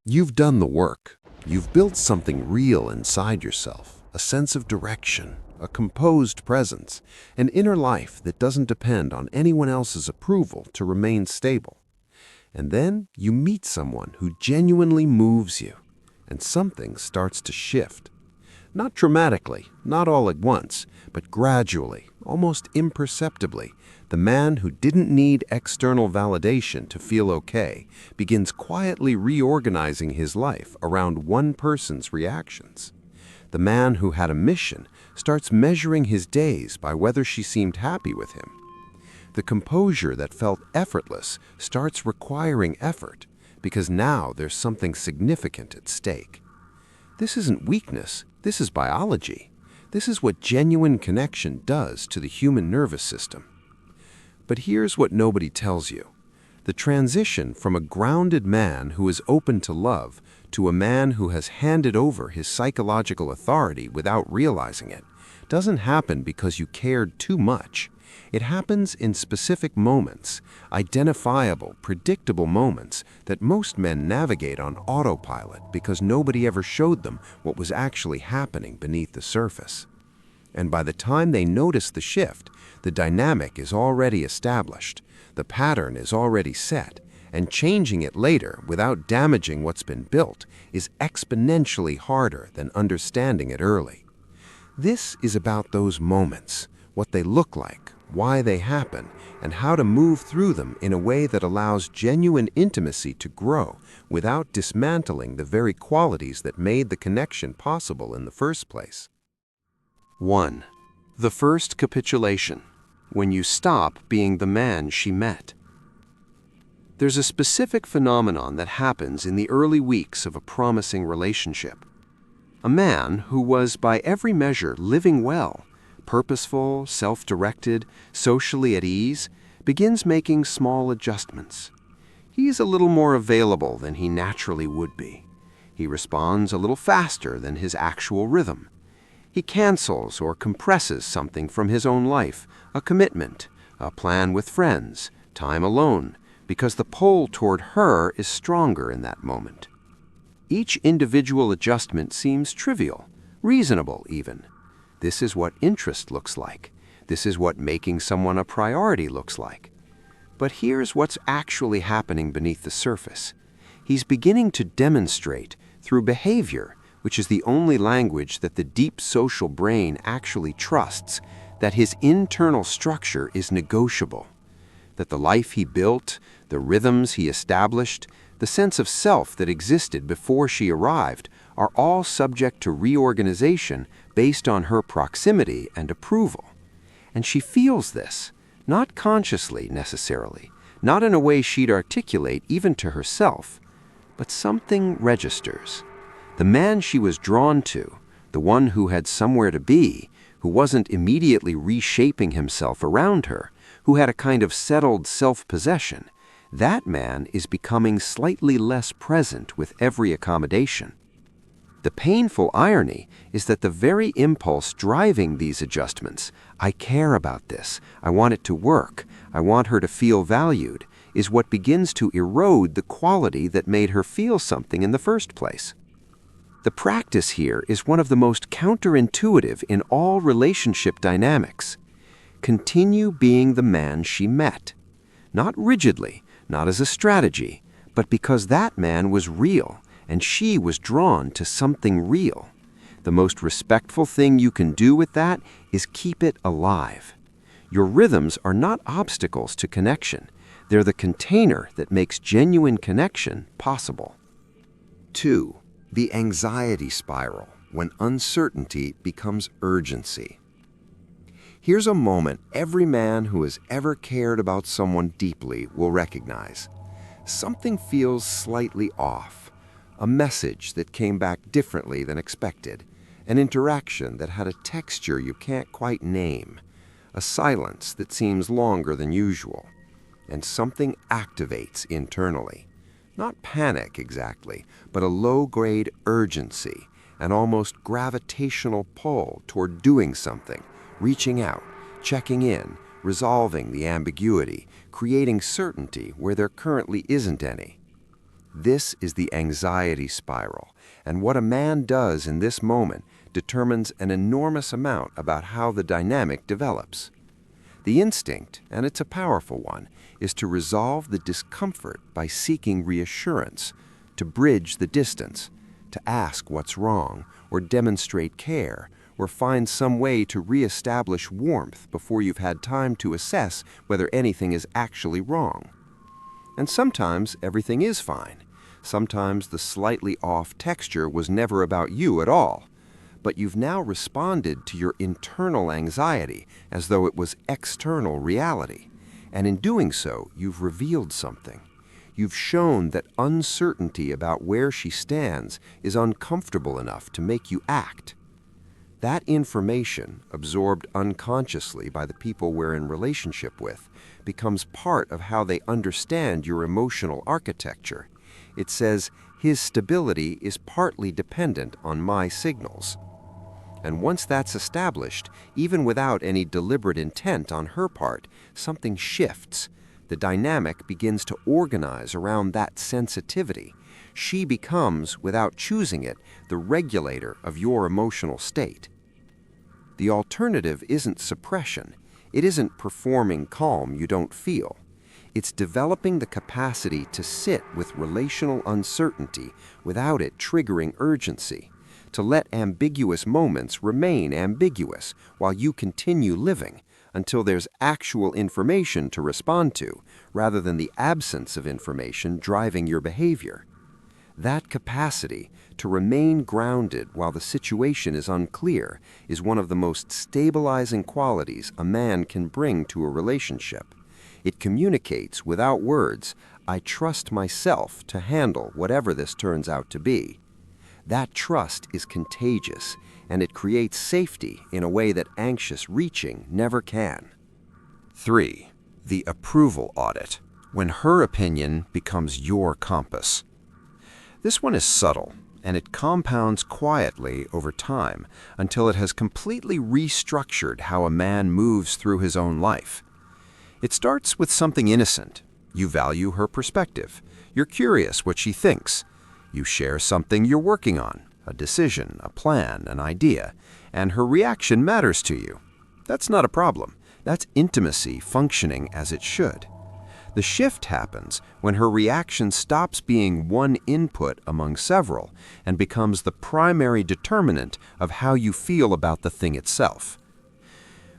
You've done the work. You've built something real inside yourself, a sense of direction, a composed presence, an inner life that doesn't depend on anyone else's approval to remain stable. And then you meet someone who genuinely moves you, and something starts to shift. Not dramatically, not all at once, but gradually, almost imperceptibly, the man who didn't need external validation to feel okay begins quietly reorganizing his life around one person's reactions. The man who had a mission starts measuring his days by whether she seemed happy with him. The composure that felt effortless starts requiring effort because now there's something significant at stake. This isn't weakness, this is biology. This is what genuine connection does to the human nervous system. But here's what nobody tells you. The transition from a grounded man who is open to love to a man who has handed over his psychological authority without realizing it doesn't happen because you cared too much. It happens in specific moments, identifiable, predictable moments that most men navigate on autopilot because nobody ever showed them what was actually happening beneath the surface. And by the time they notice the shift, the dynamic is already established, the pattern is already set, and changing it later without damaging what's been built is exponentially harder than understanding it early. This is about those moments, what they look like, why they happen, and how to move through them in a way that allows genuine intimacy to grow without dismantling the very qualities that made the connection possible in the first place. 1. The first capitulation, when you stop being the man she met. There's a specific phenomenon that happens in the early weeks of a promising relationship. A man who was by every measure living well, purposeful, self-directed, socially at ease, begins making small adjustments. He's a little more available than he naturally would be. He responds a little faster than his actual rhythm. He cancels or compresses something from his own life, a commitment, a plan with friends, time alone, because the pull toward her is stronger in that moment. Each individual adjustment seems trivial, reasonable even. This is what interest looks like. This is what making someone a priority looks like. But here's what's actually happening beneath the surface. He's beginning to demonstrate, through behavior, which is the only language that the deep social brain actually trusts, that his internal structure is negotiable, that the life he built, the rhythms he established, the sense of self that existed before she arrived are all subject to reorganization based on her proximity and approval. And she feels this, not consciously necessarily, not in a way she'd articulate even to herself, but something registers. The man she was drawn to, the one who had somewhere to be, who wasn't immediately reshaping himself around her, who had a kind of settled self-possession, that man is becoming slightly less present with every accommodation. The painful irony is that the very impulse driving these adjustments, I care about this, I want it to work, I want her to feel valued, is what begins to erode the quality that made her feel something in the first place. The practice here is one of the most counterintuitive in all relationship dynamics. Continue being the man she met. Not rigidly, not as a strategy, but because that man was real and she was drawn to something real. The most respectful thing you can do with that is keep it alive. Your rhythms are not obstacles to connection. They're the container that makes genuine connection possible. 2. The anxiety spiral, when uncertainty becomes urgency. Here's a moment every man who has ever cared about someone deeply will recognize. Something feels slightly off. A message that came back differently than expected. An interaction that had a texture you can't quite name. A silence that seems longer than usual. And something activates internally. Not panic exactly, but a low-grade urgency, an almost gravitational pull toward doing something, reaching out, checking in, resolving the ambiguity, creating certainty where there currently isn't any. This is the anxiety spiral, and what a man does in this moment determines an enormous amount about how the dynamic develops. The instinct, and it's a powerful one, is to resolve the discomfort by seeking reassurance, to bridge the distance, to ask what's wrong, or demonstrate care, or find some way to reestablish warmth before you've had time to assess whether anything is actually wrong. And sometimes everything is fine. Sometimes the slightly off texture was never about you at all. But you've now responded to your internal anxiety as though it was external reality. And in doing so, you've revealed something. You've shown that uncertainty about where she stands is uncomfortable enough to make you act. That information, absorbed unconsciously by the people we're in relationship with, becomes part of how they understand your emotional architecture. It says, his stability is partly dependent on my signals. And once that's established, even without any deliberate intent on her part, something shifts. The dynamic begins to organize around that sensitivity. She becomes, without choosing it, the regulator of your emotional state. The alternative isn't suppression. It isn't performing calm you don't feel. It's developing the capacity to sit with relational uncertainty without it triggering urgency, to let ambiguous moments remain ambiguous while you continue living until there's actual information to respond to, rather than the absence of information driving your behavior. That capacity to remain grounded while the situation is unclear is one of the most stabilizing qualities a man can bring to a relationship. It communicates without words, I trust myself to handle whatever this turns out to be. That trust is contagious, and it creates safety in a way that anxious reaching never can. 3. The approval audit, when her opinion becomes your compass. This one is subtle, and it compounds quietly over time until it has completely restructured how a man moves through his own life. It starts with something innocent. You value her perspective. You're curious what she thinks. You share something you're working on, a decision, a plan, an idea, and her reaction matters to you. That's not a problem. That's intimacy functioning as it should. The shift happens when her reaction stops being one input among several and becomes the primary determinant of how you feel about the thing itself.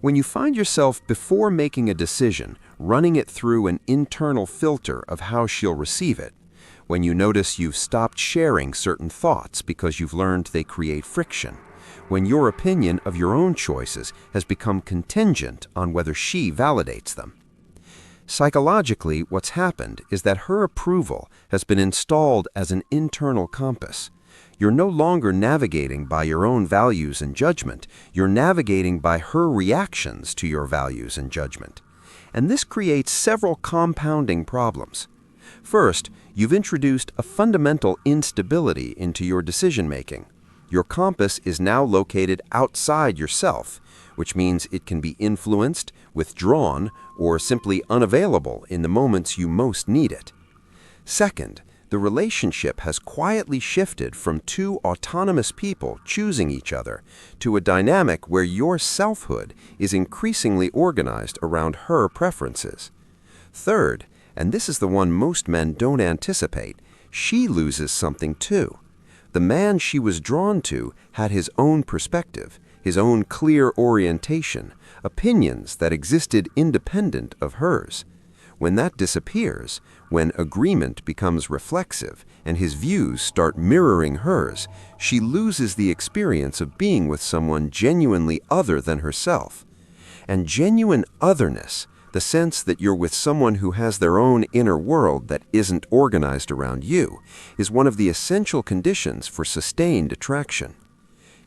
When you find yourself, before making a decision, running it through an internal filter of how she'll receive it, when you notice you've stopped sharing certain thoughts because you've learned they create friction, when your opinion of your own choices has become contingent on whether she validates them. Psychologically, what's happened is that her approval has been installed as an internal compass. You're no longer navigating by your own values and judgment. You're navigating by her reactions to your values and judgment. And this creates several compounding problems. First, you've introduced a fundamental instability into your decision-making. Your compass is now located outside yourself, which means it can be influenced, withdrawn, or simply unavailable in the moments you most need it. Second, the relationship has quietly shifted from two autonomous people choosing each other to a dynamic where your selfhood is increasingly organized around her preferences. Third, and this is the one most men don't anticipate, she loses something too. The man she was drawn to had his own perspective, his own clear orientation, opinions that existed independent of hers. When that disappears, when agreement becomes reflexive and his views start mirroring hers, she loses the experience of being with someone genuinely other than herself. And genuine otherness, the sense that you're with someone who has their own inner world that isn't organized around you, is one of the essential conditions for sustained attraction.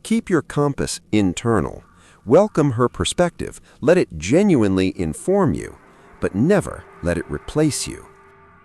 Keep your compass internal. Welcome her perspective. Let it genuinely inform you, but never let it replace you.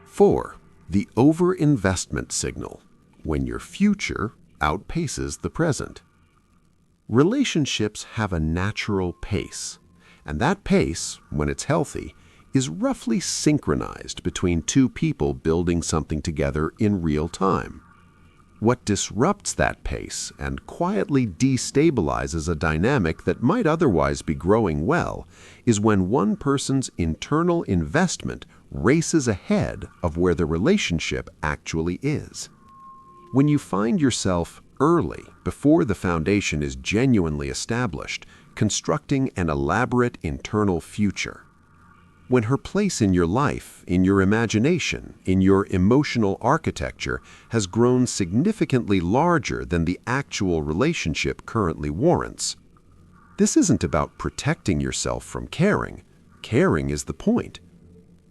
4. The overinvestment signal, when your future outpaces the present. Relationships have a natural pace, and that pace, when it's healthy, is roughly synchronized between two people building something together in real time. What disrupts that pace and quietly destabilizes a dynamic that might otherwise be growing well is when one person's internal investment races ahead of where the relationship actually is. When you find yourself early, before the foundation is genuinely established, constructing an elaborate internal future. When her place in your life, in your imagination, in your emotional architecture has grown significantly larger than the actual relationship currently warrants. This isn't about protecting yourself from caring. Caring is the point.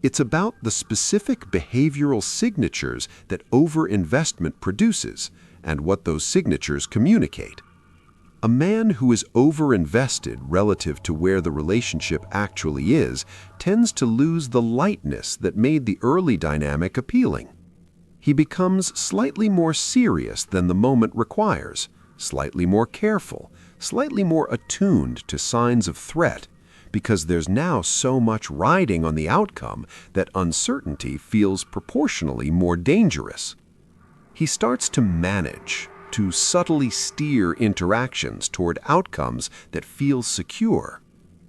It's about the specific behavioral signatures that overinvestment produces and what those signatures communicate. A man who is overinvested relative to where the relationship actually is tends to lose the lightness that made the early dynamic appealing. He becomes slightly more serious than the moment requires, slightly more careful, slightly more attuned to signs of threat, because there's now so much riding on the outcome that uncertainty feels proportionally more dangerous. He starts to manage, to subtly steer interactions toward outcomes that feel secure,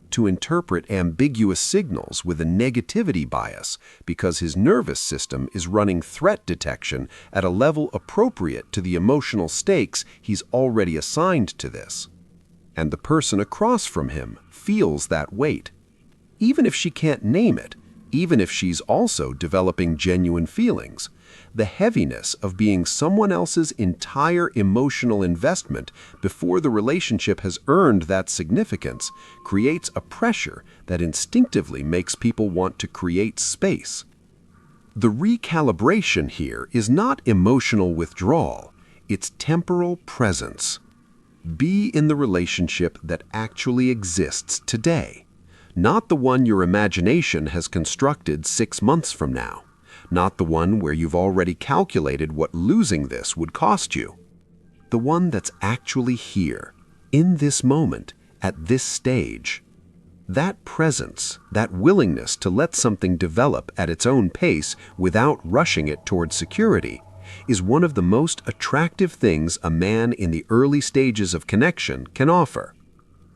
to interpret ambiguous signals with a negativity bias because his nervous system is running threat detection at a level appropriate to the emotional stakes he's already assigned to this. And the person across from him feels that weight. Even if she can't name it, even if she's also developing genuine feelings, the heaviness of being someone else's entire emotional investment before the relationship has earned that significance creates a pressure that instinctively makes people want to create space. The recalibration here is not emotional withdrawal, it's temporal presence. Be in the relationship that actually exists today, not the one your imagination has constructed 6 months from now. Not the one where you've already calculated what losing this would cost you. The one that's actually here, in this moment, at this stage. That presence, that willingness to let something develop at its own pace without rushing it toward security, is one of the most attractive things a man in the early stages of connection can offer.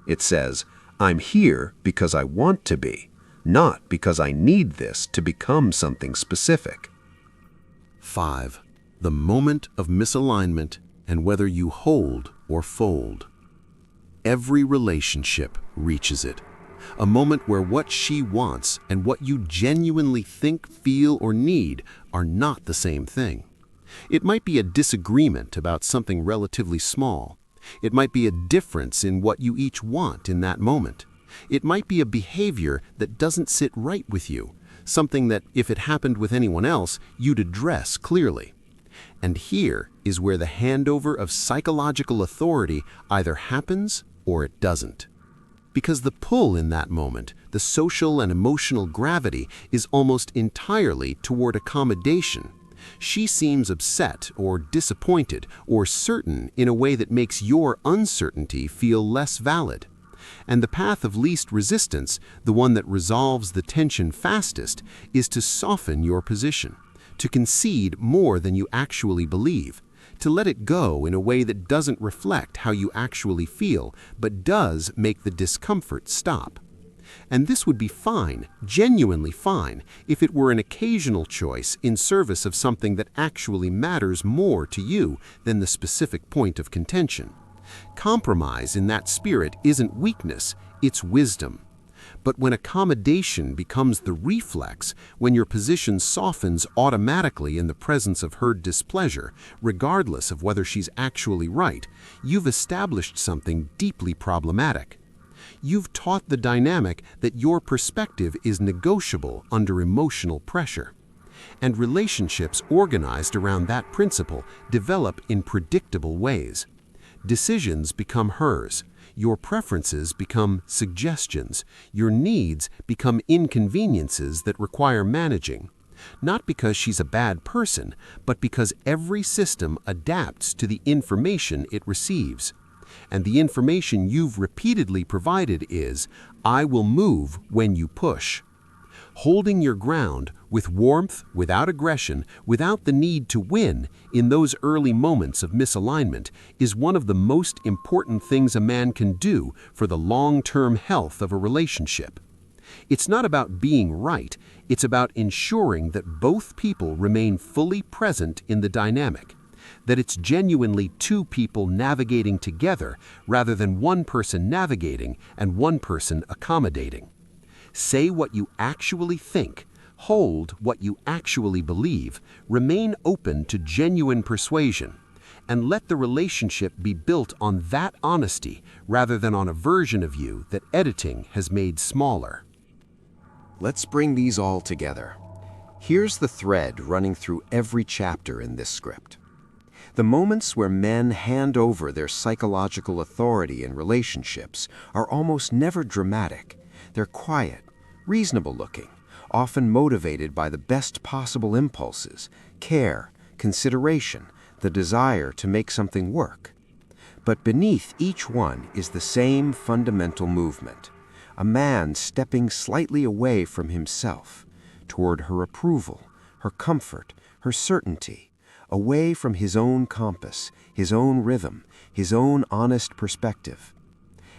It says, "I'm here because I want to be, not because I need this to become something specific." 5. The moment of misalignment and whether you hold or fold. Every relationship reaches it. A moment where what she wants and what you genuinely think, feel, or need are not the same thing. It might be a disagreement about something relatively small. It might be a difference in what you each want in that moment. It might be a behavior that doesn't sit right with you, something that, if it happened with anyone else, you'd address clearly. And here is where the handover of psychological authority either happens or it doesn't. Because the pull in that moment, the social and emotional gravity, is almost entirely toward accommodation. She seems upset or disappointed or certain in a way that makes your uncertainty feel less valid. And the path of least resistance, the one that resolves the tension fastest, is to soften your position, to concede more than you actually believe, to let it go in a way that doesn't reflect how you actually feel, but does make the discomfort stop. And this would be fine, genuinely fine, if it were an occasional choice in service of something that actually matters more to you than the specific point of contention. Compromise in that spirit isn't weakness, it's wisdom. But when accommodation becomes the reflex, when your position softens automatically in the presence of her displeasure, regardless of whether she's actually right, you've established something deeply problematic. You've taught the dynamic that your perspective is negotiable under emotional pressure. And relationships organized around that principle develop in predictable ways. Decisions become hers. Your preferences become suggestions. Your needs become inconveniences that require managing. Not because she's a bad person, but because every system adapts to the information it receives. And the information you've repeatedly provided is, "I will move when you push." Holding your ground with warmth, without aggression, without the need to win in those early moments of misalignment is one of the most important things a man can do for the long-term health of a relationship. It's not about being right, it's about ensuring that both people remain fully present in the dynamic, that it's genuinely two people navigating together rather than one person navigating and one person accommodating. Say what you actually think, hold what you actually believe, remain open to genuine persuasion, and let the relationship be built on that honesty rather than on a version of you that editing has made smaller. Let's bring these all together. Here's the thread running through every chapter in this script. The moments where men hand over their psychological authority in relationships are almost never dramatic. They're quiet, reasonable looking, often motivated by the best possible impulses, care, consideration, the desire to make something work. But beneath each one is the same fundamental movement. A man stepping slightly away from himself, toward her approval, her comfort, her certainty, away from his own compass, his own rhythm, his own honest perspective.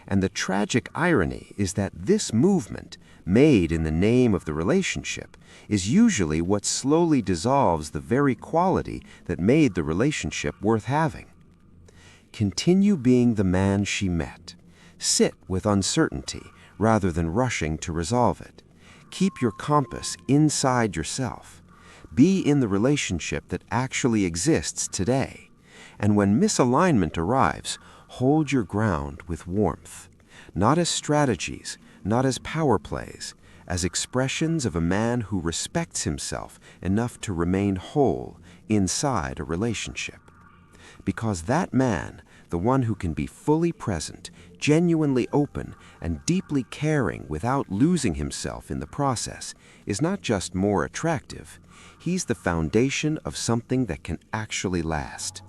And the tragic irony is that this movement, made in the name of the relationship, is usually what slowly dissolves the very quality that made the relationship worth having. Continue being the man she met. Sit with uncertainty rather than rushing to resolve it. Keep your compass inside yourself. Be in the relationship that actually exists today. And when misalignment arrives, hold your ground with warmth. Not as strategies, not as power plays, as expressions of a man who respects himself enough to remain whole inside a relationship. Because that man, the one who can be fully present, genuinely open, and deeply caring without losing himself in the process, is not just more attractive, he's the foundation of something that can actually last.